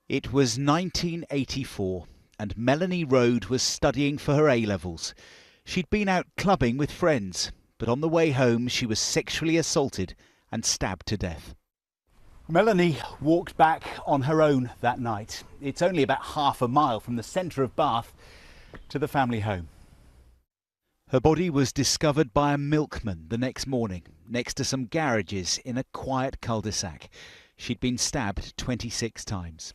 It was 1984 and Melanie Road was studying for her A-levels. She'd been out clubbing with friends, but on the way home she was sexually assaulted and stabbed to death. Melanie walked back on her own that night. It's only about half a mile from the centre of Bath to the family home. Her body was discovered by a milkman the next morning, next to some garages in a quiet cul-de-sac. She'd been stabbed 26 times.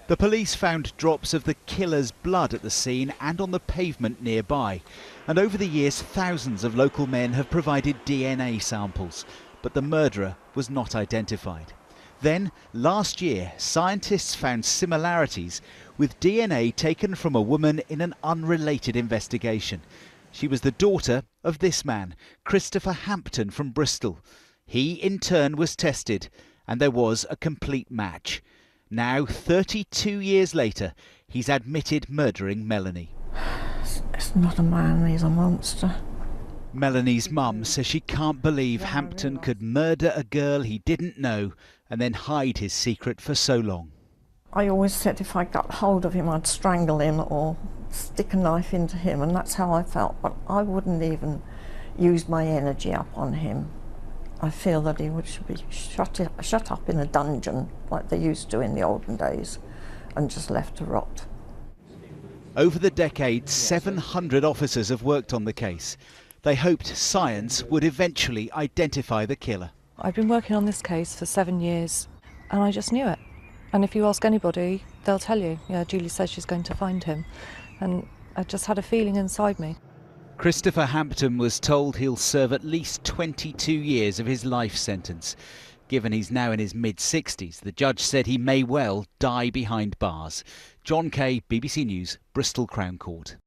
The police found drops of the killer's blood at the scene and on the pavement nearby. And over the years, thousands of local men have provided DNA samples, but the murderer was not identified. Then, last year, scientists found similarities with DNA taken from a woman in an unrelated investigation. She was the daughter of this man, Christopher Hampton from Bristol. He, in turn, was tested, and there was a complete match. Now, 32 years later, he's admitted murdering Melanie. It's not a man, he's a monster. Melanie's mum says she can't believe Hampton could murder a girl he didn't know and then hide his secret for so long. I always said if I got hold of him, I'd strangle him or stick a knife into him, and that's how I felt. But I wouldn't even use my energy up on him. I feel that he should be shut up in a dungeon like they used to in the olden days and just left to rot. Over the decades, 700 officers have worked on the case. They hoped science would eventually identify the killer. I've been working on this case for 7 years and I just knew it. And if you ask anybody, they'll tell you, yeah, Julie says she's going to find him. And I just had a feeling inside me. Christopher Hampton was told he'll serve at least 22 years of his life sentence. Given he's now in his mid-60s, the judge said he may well die behind bars. Jon Kay, BBC News, Bristol Crown Court.